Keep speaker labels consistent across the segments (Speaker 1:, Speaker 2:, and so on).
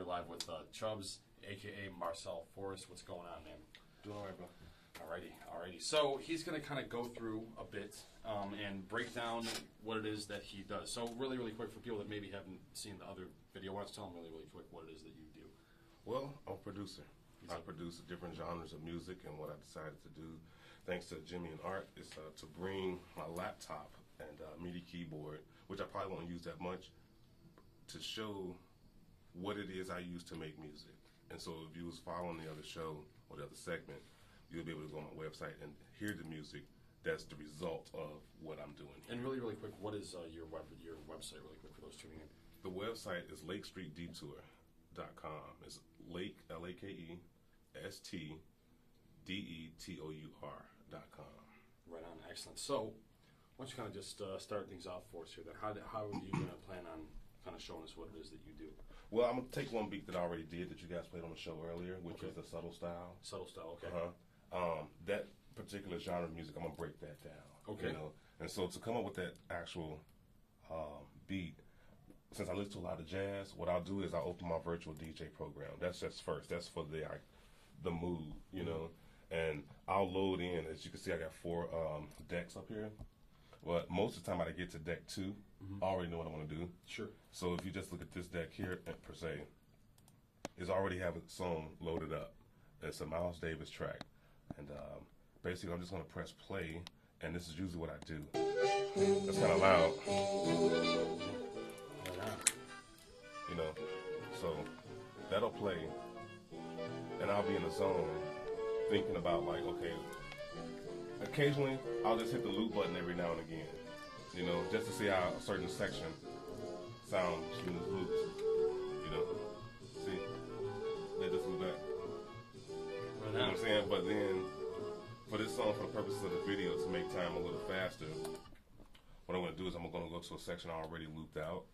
Speaker 1: live with Chubbs, a.k.a. Marcel Forrest. What's going on, man?
Speaker 2: Doing all right, bro.
Speaker 1: Alrighty. So he's going to kind of go through a bit and break down what it is that he does. So really, really quick for people that maybe haven't seen the other video, why don't you tell them really, really quick what it is that you do?
Speaker 2: Well, I'm a producer. I produce different genres of music, and what I decided to do, thanks to Jimmy and Art, is to bring my laptop and MIDI keyboard, which I probably won't use that much, to show what it is I use to make music. And so if you was following the other show or the other segment, you'll be able to go on my website and hear the music. That's the result of what I'm doing here.
Speaker 1: And really, really quick, what is your website, really quick, for those tuning in?
Speaker 2: The website is lakestreetdetour.com. It's Lake, L-A-K-E, STDETOUR.com.
Speaker 1: Right on, excellent. So, why don't you kind of just start things off for us here? Then, how are you going to plan on kind of showing us what it is that you do?
Speaker 2: Well, I'm going to take one beat that I already did that you guys played on the show earlier, which is the subtle style.
Speaker 1: Subtle style, okay.
Speaker 2: That particular genre of music, I'm going to break that down.
Speaker 1: Okay.
Speaker 2: You know? And so to come up with that actual beat, since I listen to a lot of jazz, what I'll do is I'll open my virtual DJ program. That's just first. That's for the mood, you know. And I'll load in. As you can see, I got 4 decks up here. Well, most of the time I get to deck 2. I already know what I want to do.
Speaker 1: Sure.
Speaker 2: So if you just look at this deck here, per se, it's already have a song loaded up. It's a Miles Davis track. And basically I'm just going to press play, and this is usually what I do. That's kind of loud. You know, so that'll play, and I'll be in the zone thinking about, like, okay, occasionally I'll just hit the loop button every now and again, you know, just to see how a certain section sounds between the loops, you know. See, let this loop back. You know what I'm saying? But then, for this song, for the purposes of the video, to make time a little faster, what I'm going to do is I'm going to go to a section I already looped out,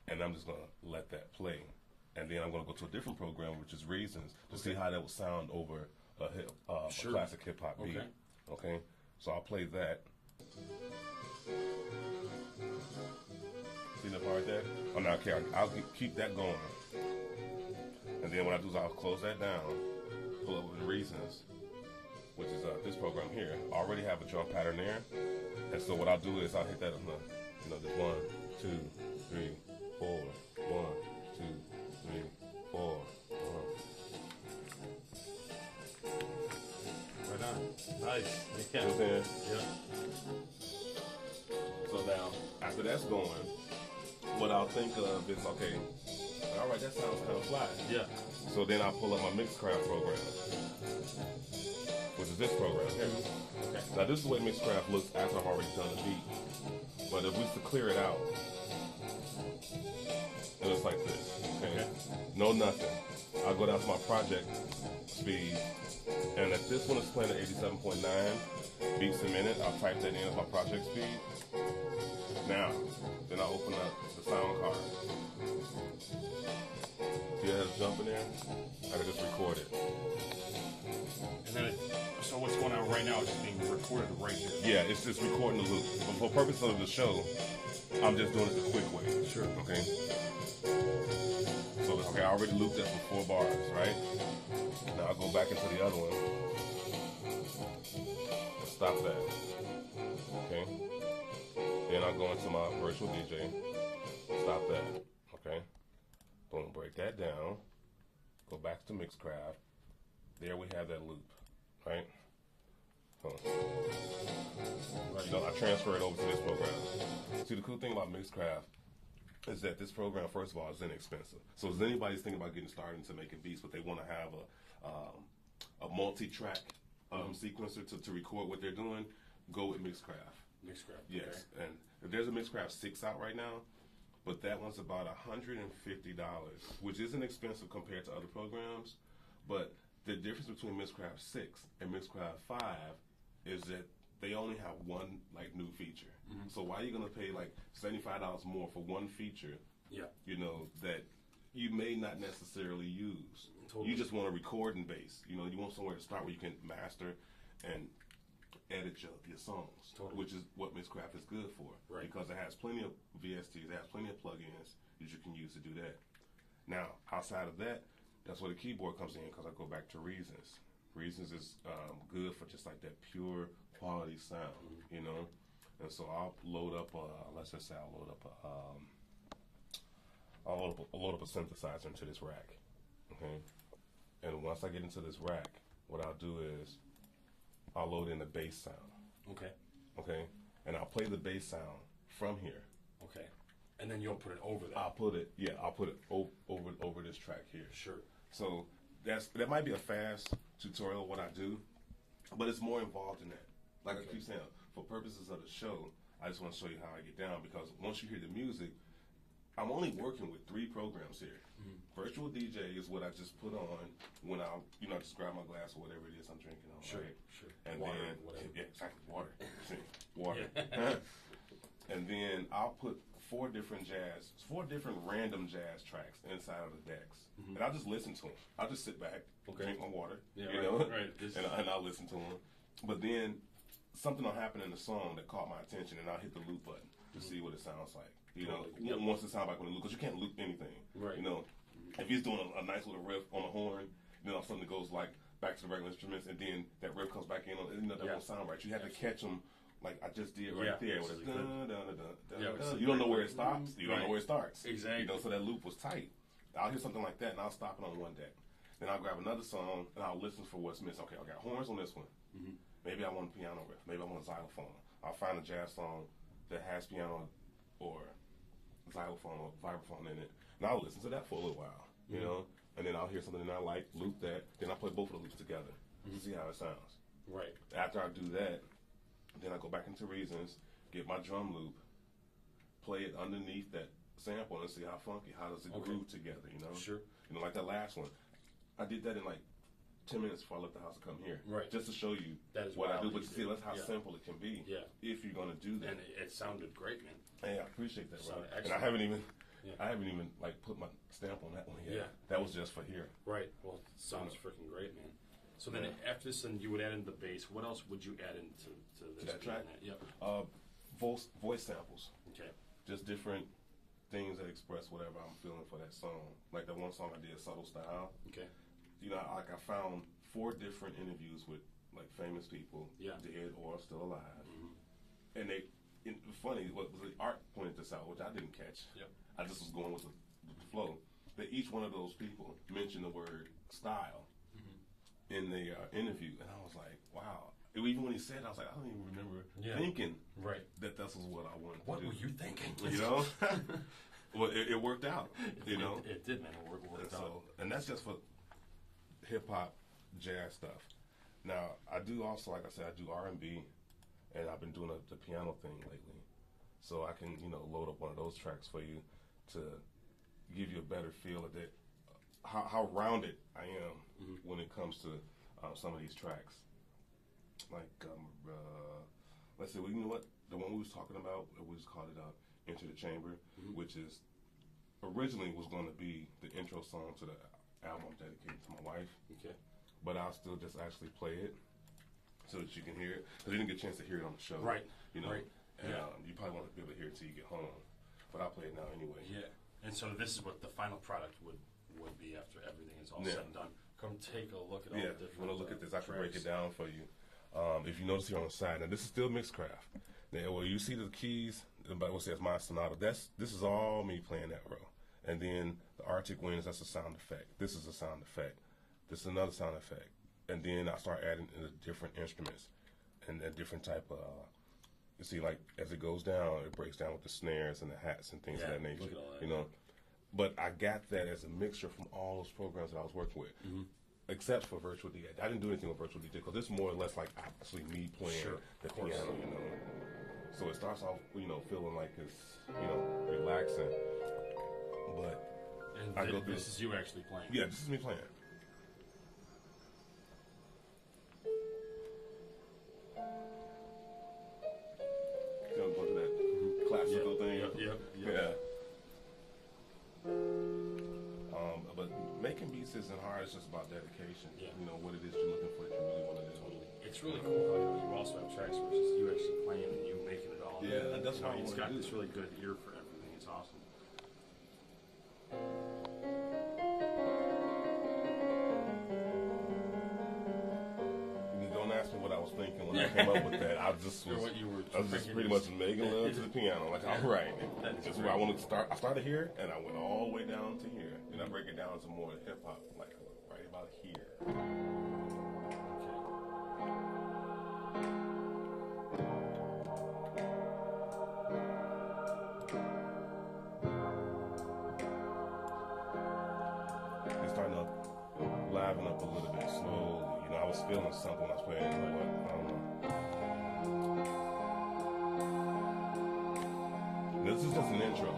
Speaker 2: and I'm just going to let that play. And then I'm going to go to a different program, which is Reasons, to see how that would sound over a classic hip-hop beat. Okay? So I'll play that. See the part there? Oh, no, okay, I'll keep that going. And then what I do is I'll close that down, pull up with Reasons, which is this program here. I already have a drum pattern there. And so what I'll do is I'll hit that on the, you know, just 1, 2, 3, 4, 1, 2, 3, 4, 1.
Speaker 1: Right on. Nice.
Speaker 2: You know what I'm saying?
Speaker 1: Yeah.
Speaker 2: So now, after that's going, what I'll think of is, okay, all right, that sounds kind of fly.
Speaker 1: Yeah.
Speaker 2: So then I'll pull up my Mixcraft program, which is this program here.
Speaker 1: Okay.
Speaker 2: Now this is the way Mixcraft looks after I've already done the beat. But if we was to clear it out, it looks like this. Okay? No nothing. I'll go down to my project speed, and if this one is playing at 87.9 beats a minute, I'll type that in as my project speed. Now, then I'll open up the sound card. See that jump in there? I can just record it.
Speaker 1: And then so what's going on right now is just being recorded right here.
Speaker 2: Yeah, it's just recording the loop. But for purpose of the show, I'm just doing it the quick way.
Speaker 1: Sure.
Speaker 2: Okay? So, okay, I already looped that for 4 bars, right? Now I'll go back into the other one. And stop that. Okay? Then I'll go into my virtual DJ. Stop that. Okay? Boom, break that down. Go back to Mixcraft. There we have that loop, right? You know, I transfer it over to this program. See, the cool thing about Mixcraft is that this program, first of all, is inexpensive. So if anybody's thinking about getting started into making beats, but they want to have a multi-track sequencer to record what they're doing, go with Mixcraft.
Speaker 1: Mixcraft.
Speaker 2: Yes, and there's a Mixcraft 6 out right now, but that one's about $150, which isn't expensive compared to other programs. But the difference between Mixcraft 6 and Mixcraft 5 is that they only have one new feature. So why are you gonna pay like $75 more for one feature?
Speaker 1: Yeah.
Speaker 2: You know, that you may not necessarily use.
Speaker 1: Totally.
Speaker 2: You just want a recording base. You know, you want somewhere to start where you can master and edit your songs, which is what Mixcraft is good for.
Speaker 1: Right.
Speaker 2: Because it has plenty of VSTs, it has plenty of plugins that you can use to do that. Now, outside of that, that's where the keyboard comes in because I go back to Reasons. Reasons is good for just like that pure quality sound, you know. And so I'll load up. Let's just say I'll load up a synthesizer into this rack, okay. And once I get into this rack, what I'll do is I'll load in the bass sound.
Speaker 1: Okay.
Speaker 2: Okay. And I'll play the bass sound from here.
Speaker 1: Okay. And then you'll put it over that.
Speaker 2: I'll put it over this track here.
Speaker 1: Sure.
Speaker 2: So that might be a fast tutorial of what I do, but it's more involved in that. Like I keep saying, for purposes of the show, I just want to show you how I get down because once you hear the music, I'm only working with 3 programs here. Virtual DJ is what I just put on when I just grab my glass or whatever it is I'm drinking on.
Speaker 1: Sure,
Speaker 2: right?
Speaker 1: sure.
Speaker 2: And
Speaker 1: water,
Speaker 2: then,
Speaker 1: whatever.
Speaker 2: yeah, exactly, water. And then I'll put 4 different random jazz tracks inside of the decks, and I'll just listen to them. I'll just sit back, drink my water,
Speaker 1: right.
Speaker 2: And I'll listen to them. But then something will happen in the song that caught my attention, and I'll hit the loop button to see what it sounds like. Once it sounds like when it loop, because you can't loop anything.
Speaker 1: Right.
Speaker 2: If he's doing a nice little riff on a horn, then all of a sudden it goes like back to the regular instruments, and then that riff comes back in. That won't sound right. You have to catch them like I just did right there. With you don't know where it stops. You don't know where it starts.
Speaker 1: Exactly.
Speaker 2: So that loop was tight. I'll hear something like that, and I'll stop it on one deck. Then I'll grab another song, and I'll listen for what's missing. Okay, I got horns on this one. Maybe I want a piano riff. Maybe I want a xylophone. I'll find a jazz song that has piano or xylophone or vibraphone in it, and I'll listen to that for a little while, and then I'll hear something that I like, loop that, then I'll play both of the loops together to see how it sounds.
Speaker 1: Right. After
Speaker 2: I do that, then I go back into Reasons, get my drum loop, play it underneath that sample and see how funky, how does it groove together,
Speaker 1: Sure.
Speaker 2: Like that last one. I did that in like 10 minutes before I left the house to come here.
Speaker 1: Right.
Speaker 2: Just to show you what I do. But you see, that's how simple it can be if you're going to do that.
Speaker 1: And it sounded great, man.
Speaker 2: Hey, I appreciate that, bro. And
Speaker 1: excellent.
Speaker 2: I haven't even like put my stamp on that one yet.
Speaker 1: Yeah.
Speaker 2: That was just for here.
Speaker 1: Right. Well, it sounds freaking great, man. So then after this, then you would add in the bass. What else would you add into this?
Speaker 2: That track?
Speaker 1: Yep.
Speaker 2: Voice samples.
Speaker 1: Okay.
Speaker 2: Just different things that express whatever I'm feeling for that song. Like that one song I did, Subtle Style.
Speaker 1: Okay.
Speaker 2: I found 4 different interviews with like famous people, dead or still alive, and funny. What was the Art pointed this out, which I didn't catch.
Speaker 1: Yep.
Speaker 2: I just was going with the flow. That each one of those people mentioned the word style in the interview, and I was like, wow. Even when he said it, I was like, I don't even remember thinking that this was what I wanted to do.
Speaker 1: What were you thinking?
Speaker 2: Well, it worked out.
Speaker 1: It did, man. It worked out.
Speaker 2: And that's just for hip hop, jazz stuff. Now I do also, like I said, I do R&B, and I've been doing the piano thing lately, so I can load up one of those tracks for you to give you a better feel of that, how rounded I am when it comes to some of these tracks. Like let's see, you know what, the one we was talking about, we just called it Enter the Chamber, which is originally was going to be the intro song to the album dedicated to my wife.
Speaker 1: Okay.
Speaker 2: But I'll still just actually play it so that you can hear it, because you didn't get a chance to hear it on the show.
Speaker 1: Right.
Speaker 2: Right. And you probably won't be able to hear it till you get home. But I'll play it now anyway.
Speaker 1: Yeah. And so this is what the final product would be after everything is all said and done. Come take a look at all the different.
Speaker 2: If you want to look at this, I can break it
Speaker 1: tracks.
Speaker 2: down for you. If you notice here on the side, now this is still Mixcraft. Now, where you see the keys, but what says my sonata, this is all me playing that row. And then the Arctic Winds, that's a sound effect. This is a sound effect. This is another sound effect. And then I start adding in the different instruments and a different type of, you see, like as it goes down, it breaks down with the snares and the hats and things of that nature.
Speaker 1: Look at all that.
Speaker 2: But I got that as a mixture from all those programs that I was working with, except for Virtual DJ. I didn't do anything with Virtual DJ because it's more or less like actually me playing the piano, So it starts off, feeling like it's, relaxing. But I go through.
Speaker 1: This is you actually playing.
Speaker 2: Yeah, this is me playing. Go to that classical thing. Yeah. But making beats isn't hard. It's just about dedication.
Speaker 1: Yeah.
Speaker 2: What it is you're looking for that you really want to do.
Speaker 1: Totally. It's really cool how you also have tracks where it's just you actually playing and you making it all.
Speaker 2: Yeah, that's what I
Speaker 1: It's
Speaker 2: want to
Speaker 1: got
Speaker 2: do.
Speaker 1: this really good ear for everything. It's awesome.
Speaker 2: was thinking when I came up with that. I was just pretty much making love to the piano. Like, all right, this is where I want to start. I started here, and I went all the way down to here. And I break it down to more hip hop, like right about here. It's starting to liven up a little bit slowly. You know, I was feeling something when I was playing, but I don't know. This is just an intro,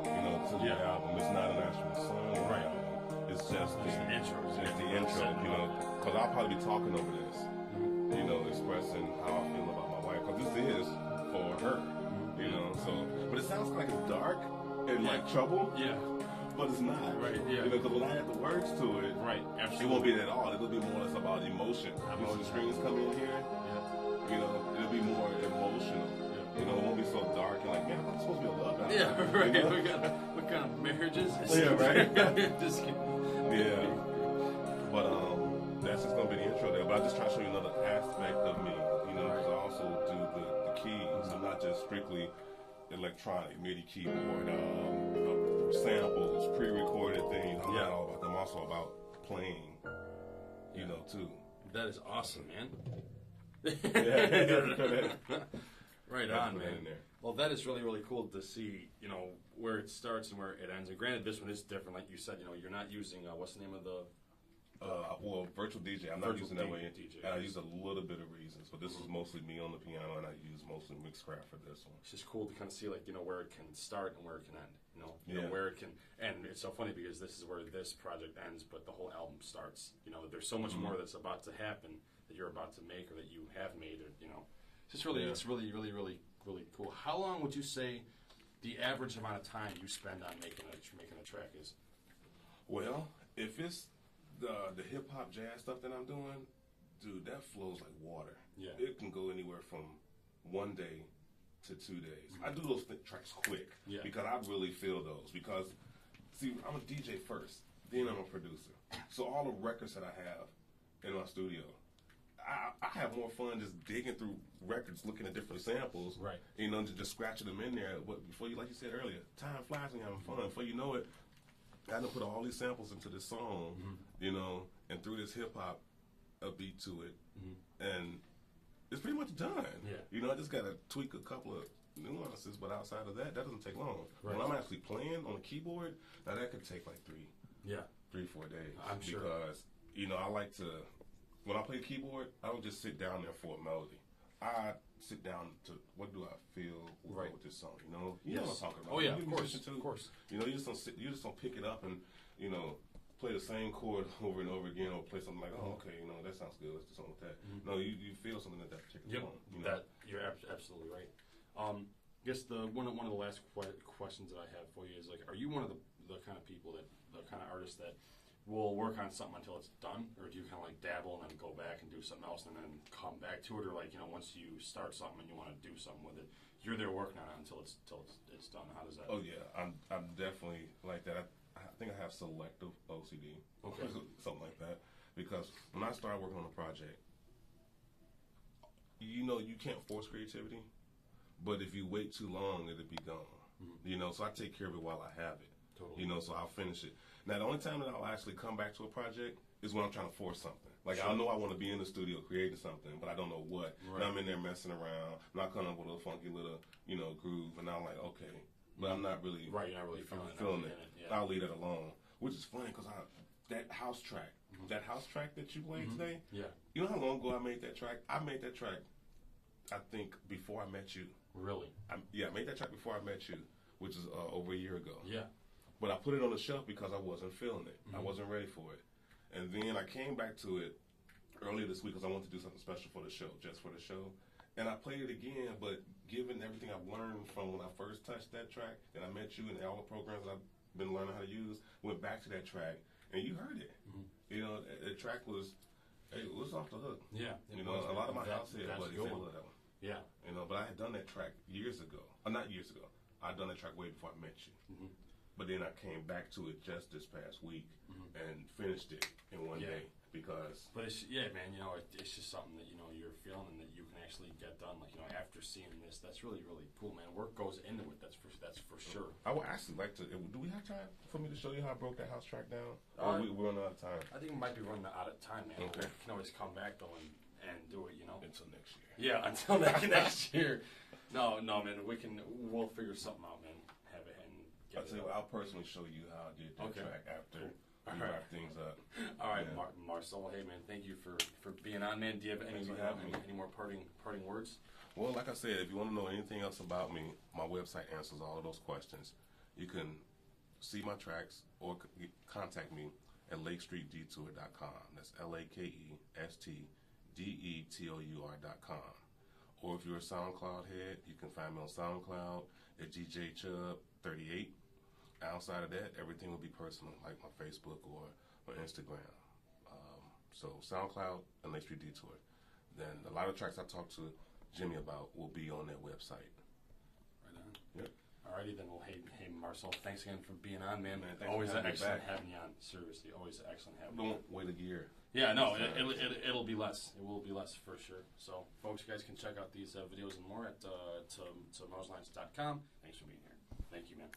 Speaker 2: you know, to the album. It's not an actual song or album. It's just the intro. It's the intro, you know, because I'll probably be talking over this, you know, expressing how I feel about my wife, because this is for her, you know. So, but it sounds like it's dark and like trouble. Yeah. But it's not. Right, yeah. You know, because when I add the words to it, right, absolutely. It won't be that at all. It'll be more or less about emotion. Once the strings come in here, you know, it'll be more emotional. You know, it won't be so dark and like, man, I'm supposed to be a love album.
Speaker 1: Yeah, right. You know? What kind of marriages?
Speaker 2: Yeah, right.
Speaker 1: Just kidding.
Speaker 2: Yeah. But that's just gonna be the intro there. But I just try to show you another aspect of me. You know, because I also do the keys. I'm not just strictly electronic, MIDI keyboard, samples, pre-recorded things. I'm not all about them. I'm also about playing, you know, too.
Speaker 1: That is awesome, man. Right on, man. Well, that is really, really cool to see, you know, where it starts and where it ends. And granted, this one is different. Like you said, you know, you're not using, what's the name of the...
Speaker 2: well, virtual DJ. I'm not using that way. And I use a little bit of Reasons, but this is mostly me on the piano, and I use mostly Mixcraft for this one.
Speaker 1: It's just cool to kind of see, like, you know, where it can start and where it can end. You know, where it can... And it's so funny because this is where this project ends, but the whole album starts. You know, there's so much more that's about to happen that you're about to make or that you have made, or, you know. It's just really, it's really, really, really, really cool. How long would you say the average amount of time you spend on making a track is?
Speaker 2: Well, if it's the hip hop jazz stuff that I'm doing, dude, that flows like water. Yeah, it can go anywhere from 1 day to 2 days. I do those tracks quick because I really feel those. Because see, I'm a DJ first, then I'm a producer. So all the records that I have in my studio, I have more fun just digging through records, looking at different samples, right? You know, just scratching them in there. But before you, like you said earlier, time flies when you're having fun. Before you know it, I done put all these samples into this song, you know, and threw this hip hop a beat to it, and it's pretty much done. Yeah. You know, I just gotta tweak a couple of nuances, but outside of that, that doesn't take long. Right. When I'm actually playing on a keyboard, now that could take like 3, 4 days. I'm sure. Because, you know, I like to. When I play keyboard, I don't just sit down there for a melody. I sit down to what do I feel with this song. You know, you know what I'm talking about.
Speaker 1: Oh yeah, of course.
Speaker 2: You know, you just don't pick it up and, you know, play the same chord over and over again, or play something like, oh, okay, you know, that sounds good. Let's do something with that. No, you feel something at that particular moment. You know? That
Speaker 1: you're absolutely right. I guess one of the last questions that I have for you is, like, are you one of the kind of people the kind of artists that will work on something until it's done, or do you kind of like dabble and then go back and do something else and then come back to it, or like, you know, once you start something and you want to do something with it, you're there working on it until it's done? How does that?
Speaker 2: Oh yeah, I'm definitely like that. I think I have selective OCD, something like that, because when I start working on a project, you know, you can't force creativity, but if you wait too long, it'll be gone. You know, so I take care of it while I have it. Totally. You know, so I'll finish it. Now, the only time that I'll actually come back to a project is when I'm trying to force something. Like, I know I want to be in the studio creating something, but I don't know what. Right. And I'm in there messing around, not coming up with a funky little, you know, groove, and I'm like, okay. But I'm not really,
Speaker 1: you're not really
Speaker 2: feeling it. Yeah. I'll leave it alone, which is funny because that house track that you played today, you know how long ago I made that track? I made that track, I think, before I met you.
Speaker 1: Really?
Speaker 2: I made that track before I met you, which is over a year ago. Yeah. But I put it on the shelf because I wasn't feeling it. I wasn't ready for it. And then I came back to it earlier this week because I wanted to do something special for the show, just for the show. And I played it again, but given everything I've learned from when I first touched that track, and I met you and all the programs that I've been learning how to use, went back to that track, and you heard it. You know, the track was off the hook. Yeah. You know, a lot of my house head buddies, they love that one. Yeah. You know, but I had done that track years ago. Not years ago. I'd done that track way before I met you. But then I came back to it just this past week and finished it in one day because.
Speaker 1: But it's, yeah, man, you know, it's just something that, you know, you're feeling and that you can actually get done. Like, you know, after seeing this, that's really, really cool, man. Work goes into it. That's for sure.
Speaker 2: I would actually like to. Do we have time for me to show you how I broke that house track down? Or we're running out of time.
Speaker 1: I think we might be running out of time, man.
Speaker 2: Okay.
Speaker 1: We can always come back though and do it, you know.
Speaker 2: Until next year.
Speaker 1: Yeah, until next year. No, man. We'll figure something out, man. Have it and get it.
Speaker 2: I'll personally show you how I did that track after we wrap things up.
Speaker 1: All right, yeah. Marcel. Hey, man. Thank you for being on, man. Do you have any more parting words?
Speaker 2: Well, like I said, if you want to know anything else about me, my website answers all of those questions. You can see my tracks or contact me at LakeStreetDetour.com. That's LakeStreetDetour.com. Or if you're a SoundCloud head, you can find me on SoundCloud at GJChubb38. Outside of that, everything will be personal, like my Facebook or Instagram. So SoundCloud and Lake Street Detour. Then a lot of tracks I talked to Jimmy about will be on that website.
Speaker 1: Right on.
Speaker 2: Yep.
Speaker 1: Alrighty then. Well, hey, Marcel, thanks again for being on, man.
Speaker 2: Always
Speaker 1: excellent having you on. Seriously, always excellent having you on.
Speaker 2: Don't wait a year.
Speaker 1: Yeah, no, it'll be less. It will be less for sure. So, folks, you guys can check out these videos and more at TimesRadio-TV.com. Thanks for being here. Thank you, man.